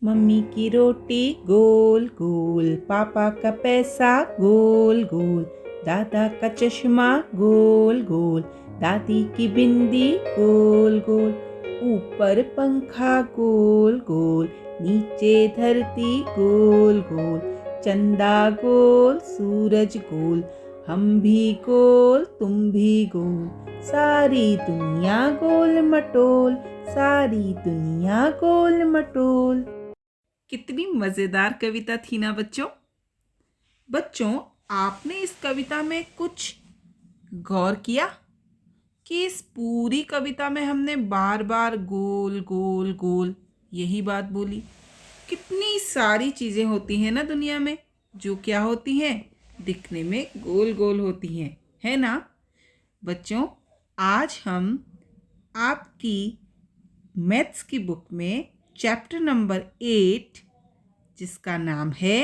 Mummy की रोटी गोल गोल, पापा का पैसा गोल गोल, दादा का चश्मा गोल गोल, दादी की बिंदी गोल गोल, ऊपर पंखा गोल गोल, नीचे धरती गोल गोल, चंदा गोल सूरज गोल, हम भी गोल तुम भी गोल, सारी दुनिया गोल मटोल, सारी दुनिया गोल मटोल। कितनी मज़ेदार कविता थी ना बच्चों। बच्चों, आपने इस कविता में कुछ गौर किया कि इस पूरी कविता में हमने बार बार गोल गोल गोल यही बात बोली। कितनी सारी चीज़ें होती हैं ना दुनिया में जो क्या होती हैं, दिखने में गोल गोल होती हैं, है ना बच्चों। आज हम आपकी मैथ्स की बुक में चैप्टर नंबर 8 जिसका नाम है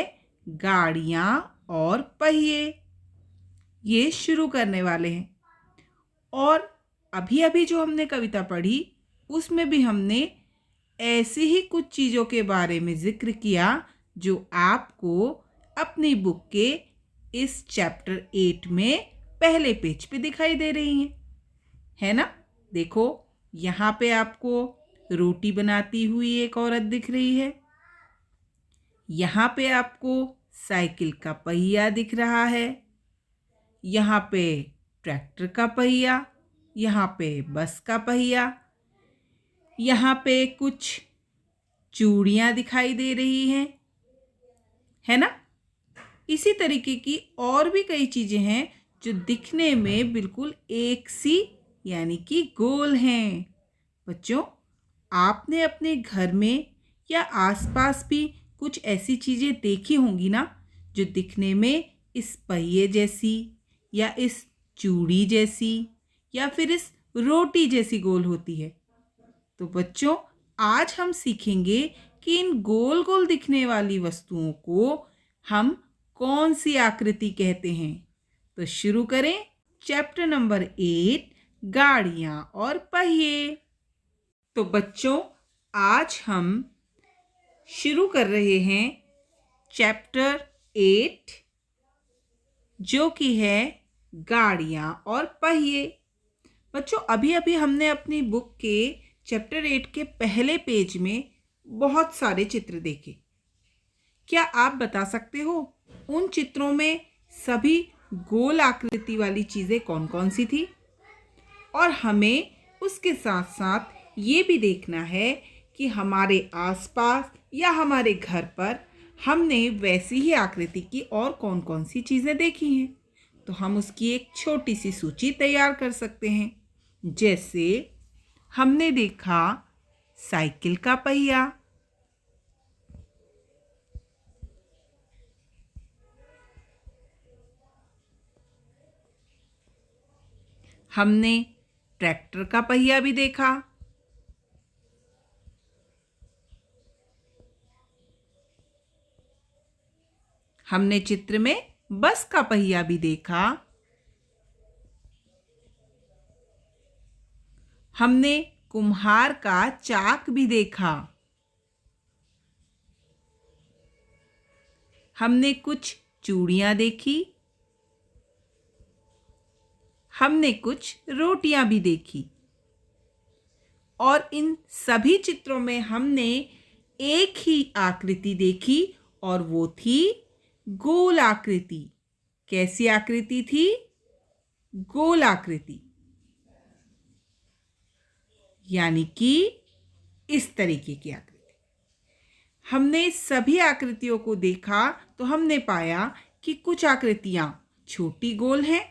गाड़ियाँ और पहिए, ये शुरू करने वाले हैं। और अभी अभी जो हमने कविता पढ़ी उसमें भी हमने ऐसी ही कुछ चीज़ों के बारे में जिक्र किया जो आपको अपनी बुक के इस चैप्टर 8 में पहले पेज पे दिखाई दे रही हैं, है ना। देखो, यहाँ पे आपको रोटी बनाती हुई एक औरत दिख रही है। यहाँ पे आपको साइकिल का पहिया दिख रहा है। यहाँ पे ट्रैक्टर का पहिया, यहाँ पे बस का पहिया, यहाँ पे कुछ चूड़ियाँ दिखाई दे रही हैं, है ना। इसी तरीके की और भी कई चीज़ें हैं जो दिखने में बिल्कुल एक सी यानी कि गोल हैं। बच्चों, आपने अपने घर में या आसपास भी कुछ ऐसी चीज़ें देखी होंगी ना जो दिखने में इस पहिए जैसी या इस चूड़ी जैसी या फिर इस रोटी जैसी गोल होती है। तो बच्चों, आज हम सीखेंगे कि इन गोल गोल दिखने वाली वस्तुओं को हम कौन सी आकृति कहते हैं। तो शुरू करें चैप्टर नंबर 8 गाड़ियाँ और पहिए। तो बच्चों, आज हम शुरू कर रहे हैं चैप्टर 8 जो कि है गाड़ियाँ और पहिए। बच्चों, अभी अभी हमने अपनी बुक के चैप्टर 8 के पहले पेज में बहुत सारे चित्र देखे। क्या आप बता सकते हो उन चित्रों में सभी गोल आकृति वाली चीज़ें कौन कौन सी थी? और हमें उसके साथ साथ ये भी देखना है कि हमारे आसपास या हमारे घर पर हमने वैसी ही आकृति की और कौन कौन सी चीज़ें देखी हैं। तो हम उसकी एक छोटी सी सूची तैयार कर सकते हैं। जैसे हमने देखा साइकिल का पहिया, हमने ट्रैक्टर का पहिया भी देखा, हमने चित्र में बस का पहिया भी देखा, हमने कुम्हार का चाक भी देखा, हमने कुछ चूड़ियाँ देखी, हमने कुछ रोटियां भी देखी। और इन सभी चित्रों में हमने एक ही आकृति देखी और वो थी गोल आकृति। कैसी आकृति थी? गोल आकृति, यानी कि इस तरीके की आकृति। हमने सभी आकृतियों को देखा तो हमने पाया कि कुछ आकृतियां छोटी गोल हैं,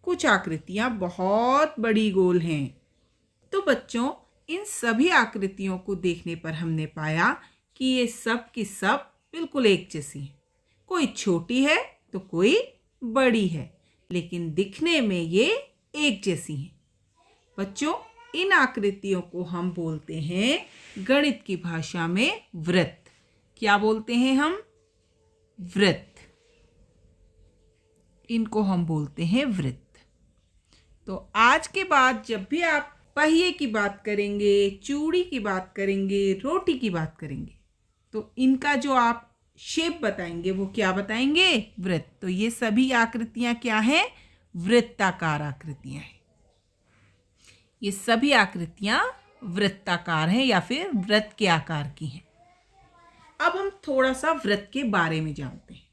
कुछ आकृतियां बहुत बड़ी गोल हैं। तो बच्चों, इन सभी आकृतियों को देखने पर हमने पाया कि ये सब की सब बिल्कुल एक जैसी हैं। कोई छोटी है तो कोई बड़ी है, लेकिन दिखने में ये एक जैसी हैं। बच्चों, इन आकृतियों को हम बोलते हैं गणित की भाषा में वृत्त। क्या बोलते हैं हम? वृत्त। इनको हम बोलते हैं वृत्त। तो आज के बाद जब भी आप पहिए की बात करेंगे, चूड़ी की बात करेंगे, रोटी की बात करेंगे, तो इनका जो आप शेप बताएंगे वो क्या बताएंगे? वृत्त। तो ये सभी आकृतियां क्या हैं? वृत्ताकार आकृतियां हैं। ये सभी आकृतियां वृत्ताकार हैं या फिर वृत्त के आकार की हैं। अब हम थोड़ा सा वृत्त के बारे में जानते हैं।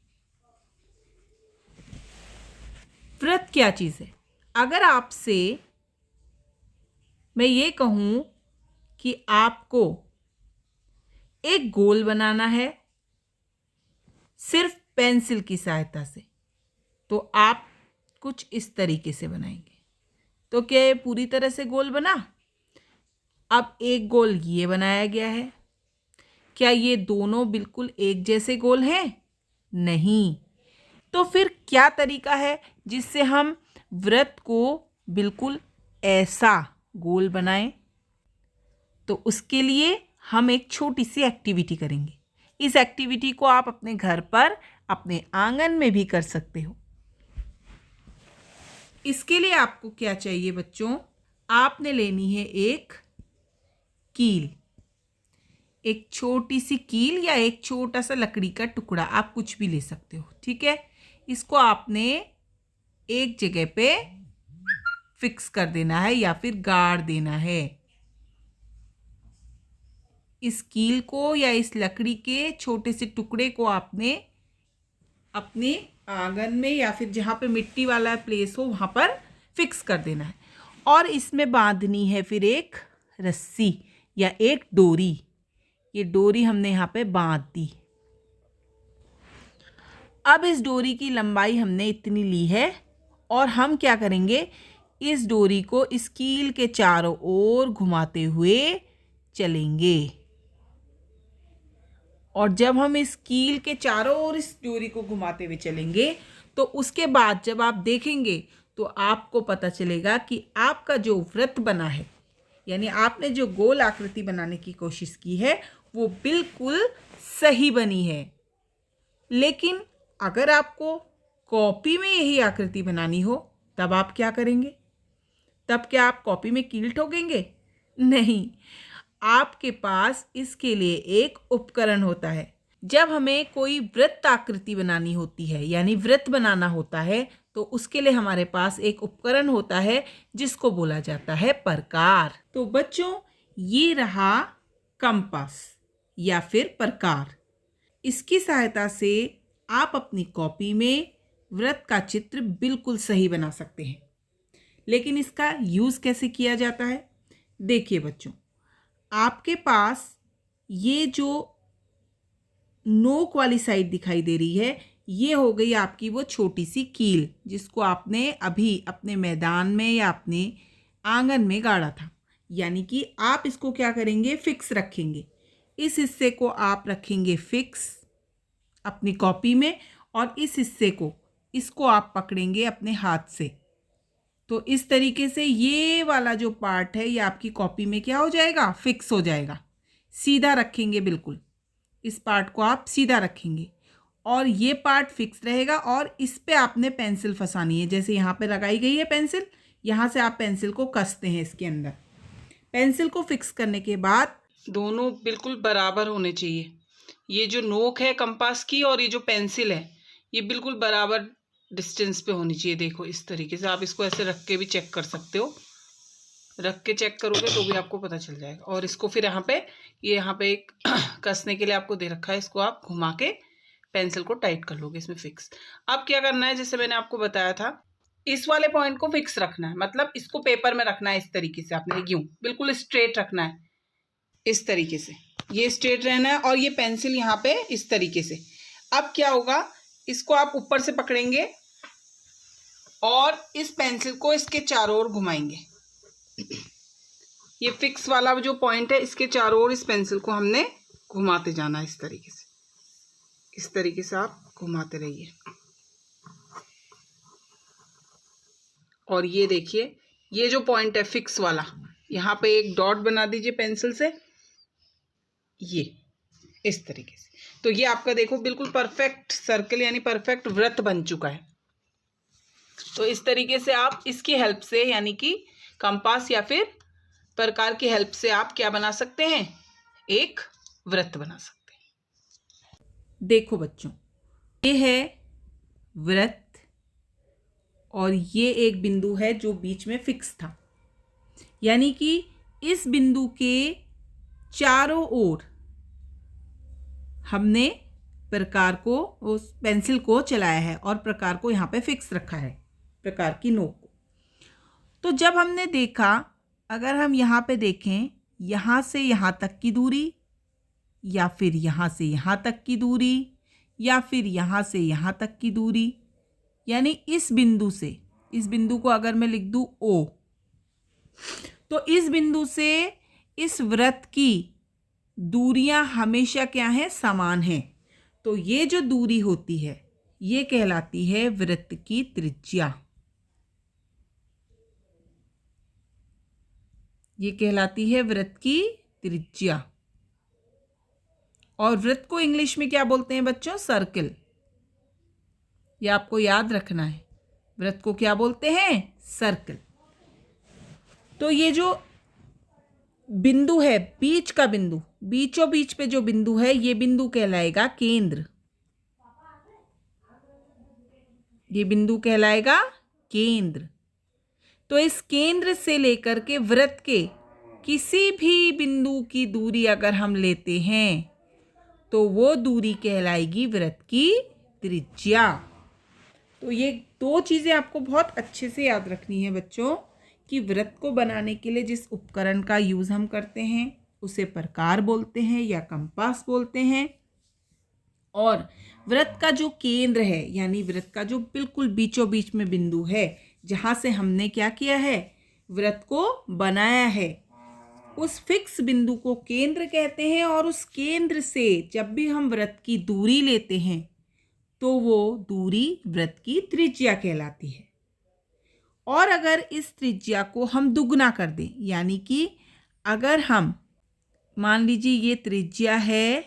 वृत्त क्या चीज है? अगर आपसे मैं ये कहूं कि आपको एक गोल बनाना है सिर्फ पेंसिल की सहायता से, तो आप कुछ इस तरीके से बनाएंगे। तो क्या ये पूरी तरह से गोल बना? अब एक गोल ये बनाया गया है, क्या ये दोनों बिल्कुल एक जैसे गोल हैं? नहीं। तो फिर क्या तरीका है जिससे हम वृत्त को बिल्कुल ऐसा गोल बनाएं? तो उसके लिए हम एक छोटी सी एक्टिविटी करेंगे। इस एक्टिविटी को आप अपने घर पर, अपने आंगन में भी कर सकते हो। इसके लिए आपको क्या चाहिए बच्चों? आपने लेनी है एक कील, एक छोटी सी कील या एक छोटा सा लकड़ी का टुकड़ा, आप कुछ भी ले सकते हो, ठीक है। इसको आपने एक जगह पे फिक्स कर देना है या फिर गाड़ देना है। इस कील को या इस लकड़ी के छोटे से टुकड़े को आपने अपने आंगन में या फिर जहाँ पे मिट्टी वाला प्लेस हो वहाँ पर फिक्स कर देना है। और इसमें बांधनी है फिर एक रस्सी या एक डोरी। ये डोरी हमने यहाँ पे बांध दी। अब इस डोरी की लंबाई हमने इतनी ली है और हम क्या करेंगे? इस डोरी को इस कील के चारों ओर घुमाते हुए चलेंगे। और जब हम इस कील के चारों ओर इस डोरी को घुमाते हुए चलेंगे तो उसके बाद जब आप देखेंगे तो आपको पता चलेगा कि आपका जो वृत्त बना है, यानी आपने जो गोल आकृति बनाने की कोशिश की है, वो बिल्कुल सही बनी है। लेकिन अगर आपको कॉपी में यही आकृति बनानी हो तब आप क्या करेंगे? तब क्या आप कॉपी में कील ठोकेंगे? नहीं, आपके पास इसके लिए एक उपकरण होता है। जब हमें कोई वृत्त आकृति बनानी होती है यानी वृत्त बनाना होता है तो उसके लिए हमारे पास एक उपकरण होता है जिसको बोला जाता है प्रकार। तो बच्चों, ये रहा कंपास या फिर प्रकार। इसकी सहायता से आप अपनी कॉपी में वृत्त का चित्र बिल्कुल सही बना सकते हैं। लेकिन इसका यूज़ कैसे किया जाता है? देखिए बच्चों, आपके पास ये जो नोक वाली साइड दिखाई दे रही है, ये हो गई आपकी वो छोटी सी कील जिसको आपने अभी अपने मैदान में या अपने आंगन में गाड़ा था। यानी कि आप इसको क्या करेंगे? फिक्स रखेंगे। इस हिस्से को आप रखेंगे फिक्स अपनी कॉपी में और इस हिस्से को, इसको आप पकड़ेंगे अपने हाथ से। तो इस तरीके से ये वाला जो पार्ट है ये आपकी कॉपी में क्या हो जाएगा? फिक्स हो जाएगा। सीधा रखेंगे, बिल्कुल इस पार्ट को आप सीधा रखेंगे और ये पार्ट फिक्स रहेगा। और इस पे आपने पेंसिल फंसानी है, जैसे यहाँ पे लगाई गई है पेंसिल, यहाँ से आप पेंसिल को कसते हैं इसके अंदर। पेंसिल को फिक्स करने के बाद दोनों बिल्कुल बराबर होने चाहिए। ये जो नोक है कंपास की और ये जो पेंसिल है ये बिल्कुल बराबर डिस्टेंस पे होनी चाहिए। देखो इस तरीके से आप इसको ऐसे रख के भी चेक कर सकते हो। रख के चेक करोगे तो भी आपको पता चल जाएगा। और इसको फिर यहाँ पे एक कसने के लिए आपको दे रखा है, इसको आप घुमा के पेंसिल को टाइट कर लोगे इसमें फिक्स। अब क्या करना है, जैसे मैंने आपको बताया था, इस वाले पॉइंट को फिक्स रखना है, मतलब इसको पेपर में रखना है इस तरीके से। आपने यूं बिल्कुल स्ट्रेट रखना है, इस तरीके से ये स्ट्रेट रहना है और ये पेंसिल यहाँ पे इस तरीके से। अब क्या होगा, इसको आप ऊपर से पकड़ेंगे और इस पेंसिल को इसके चारों ओर घुमाएंगे। ये फिक्स वाला जो पॉइंट है इसके चारों ओर इस पेंसिल को हमने घुमाते जाना है इस तरीके से। इस तरीके से आप घुमाते रहिए। और ये देखिए, ये जो पॉइंट है फिक्स वाला, यहाँ पे एक डॉट बना दीजिए पेंसिल से, ये इस तरीके से। तो ये आपका देखो बिल्कुल परफेक्ट सर्कल यानी परफेक्ट वृत्त बन चुका है। तो इस तरीके से आप इसकी हेल्प से यानी कि कंपास या फिर प्रकार की हेल्प से आप क्या बना सकते हैं? एक वृत्त बना सकते हैं। देखो बच्चों, ये है वृत्त और ये एक बिंदु है जो बीच में फिक्स था, यानी कि इस बिंदु के चारों ओर हमने प्रकार को, उस पेंसिल को चलाया है और प्रकार को यहाँ पे फिक्स रखा है, प्रकार की नोक को। तो जब हमने देखा, अगर हम यहाँ पे देखें, यहाँ से यहाँ तक की दूरी, या फिर यहाँ से यहाँ तक की दूरी, या फिर यहाँ से यहाँ तक की दूरी, यानी इस बिंदु से, इस बिंदु को अगर मैं लिख दूँ O, तो इस बिंदु से इस वृत्त की दूरियां हमेशा क्या हैं? समान हैं। तो ये जो दूरी होती है ये कहलाती है वृत्त की त्रिज्या। ये कहलाती है वृत्त की त्रिज्या। और वृत्त को इंग्लिश में क्या बोलते हैं बच्चों? सर्कल। ये आपको याद रखना है, वृत्त को क्या बोलते हैं? सर्कल। तो ये जो बिंदु है, बीच का बिंदु, बीचों बीच पे जो बिंदु है, ये बिंदु कहलाएगा केंद्र। ये बिंदु कहलाएगा केंद्र। तो इस केंद्र से लेकर के वृत्त के किसी भी बिंदु की दूरी अगर हम लेते हैं तो वो दूरी कहलाएगी वृत्त की त्रिज्या। तो ये दो चीज़ें आपको बहुत अच्छे से याद रखनी है बच्चों, कि वृत्त को बनाने के लिए जिस उपकरण का यूज़ हम करते हैं उसे प्रकार बोलते हैं या कंपास बोलते हैं, और वृत्त का जो केंद्र है, यानी वृत्त का जो बिल्कुल बीचों बीच में बिंदु है जहाँ से हमने क्या किया है? वृत्त को बनाया है, उस फिक्स बिंदु को केंद्र कहते हैं। और उस केंद्र से जब भी हम वृत्त की दूरी लेते हैं तो वो दूरी वृत्त की त्रिज्या कहलाती है। और अगर इस त्रिज्या को हम दुगना कर दें, यानी कि अगर हम मान लीजिए ये त्रिज्या है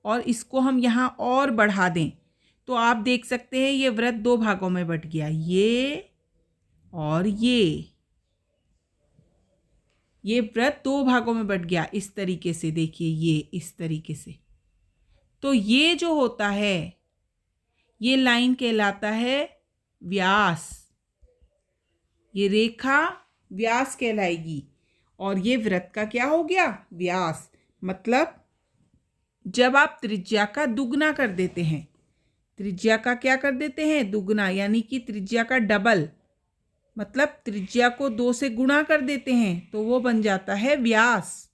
और इसको हम यहाँ और बढ़ा दें, तो आप देख सकते हैं ये वृत्त दो भागों में बट गया, ये और ये वृत्त दो भागों में बट गया इस तरीके से। देखिए ये इस तरीके से। तो ये जो होता है, ये लाइन कहलाता है व्यास। ये रेखा व्यास कहलाएगी और ये वृत्त का क्या हो गया? व्यास। मतलब जब आप त्रिज्या का दुगना कर देते हैं, त्रिज्या का क्या कर देते हैं? दुगना, यानी कि त्रिज्या का डबल, मतलब त्रिज्या को 2 से गुणा कर देते हैं, तो वो बन जाता है व्यास।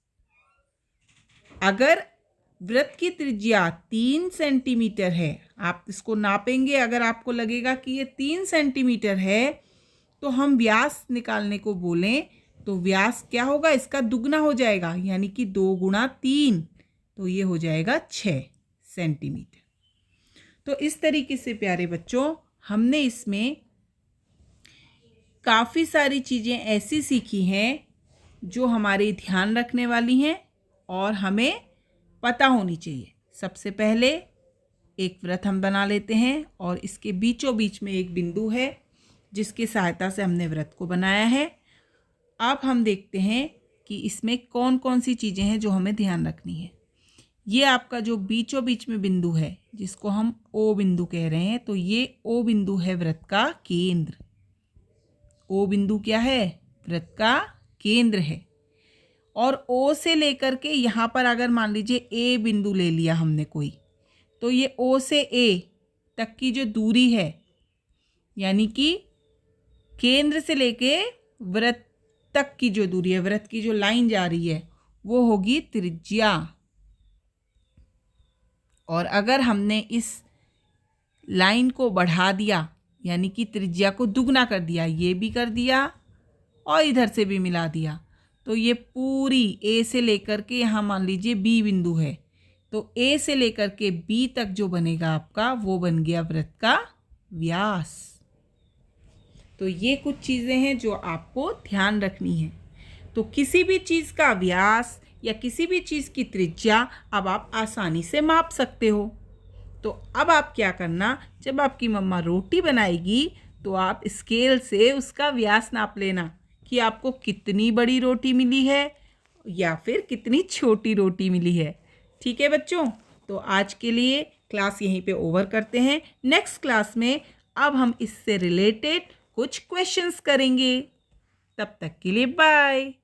अगर वृत्त की त्रिज्या 3 सेंटीमीटर है, आप इसको नापेंगे, अगर आपको लगेगा कि ये 3 सेंटीमीटर है, तो हम व्यास निकालने को बोलें तो व्यास क्या होगा? इसका दुगना हो जाएगा, यानी कि 2 गुणा 3, तो ये हो जाएगा 6 सेंटीमीटर। तो इस तरीके से प्यारे बच्चों, हमने इसमें काफ़ी सारी चीज़ें ऐसी सीखी हैं जो हमारे ध्यान रखने वाली हैं और हमें पता होनी चाहिए। सबसे पहले एक वृत्त हम बना लेते हैं और इसके बीचों बीच में एक बिंदु है जिसकी सहायता से हमने वृत्त को बनाया है। अब हम देखते हैं कि इसमें कौन कौन सी चीज़ें हैं जो हमें ध्यान रखनी है। ये आपका जो बीचों बीच में बिंदु है जिसको हम ओ बिंदु कह रहे हैं, तो ये ओ बिंदु है वृत्त का केंद्र। ओ बिंदु क्या है? वृत्त का केंद्र है। और ओ से लेकर के यहाँ पर अगर मान लीजिए ए बिंदु ले लिया हमने कोई, तो ये ओ से ए तक की जो दूरी है, यानी कि केंद्र से लेके वृत्त तक की जो दूरी है, वृत्त की जो लाइन जा रही है, वो होगी त्रिज्या। और अगर हमने इस लाइन को बढ़ा दिया, यानी कि त्रिज्या को दुगना कर दिया, ये भी कर दिया और इधर से भी मिला दिया, तो ये पूरी ए से लेकर के यहाँ मान लीजिए बी बिंदु है, तो ए से लेकर के बी तक जो बनेगा आपका, वो बन गया वृत्त का व्यास। तो ये कुछ चीज़ें हैं जो आपको ध्यान रखनी है। तो किसी भी चीज़ का व्यास या किसी भी चीज़ की त्रिज्या अब आप आसानी से माप सकते हो। तो अब आप क्या करना, जब आपकी मम्मा रोटी बनाएगी तो आप स्केल से उसका व्यास नाप लेना कि आपको कितनी बड़ी रोटी मिली है या फिर कितनी छोटी रोटी मिली है। ठीक है बच्चों, तो आज के लिए क्लास यहीं पे ओवर करते हैं। नेक्स्ट क्लास में अब हम इससे रिलेटेड कुछ क्वेश्चंस करेंगे। तब तक के लिए बाय।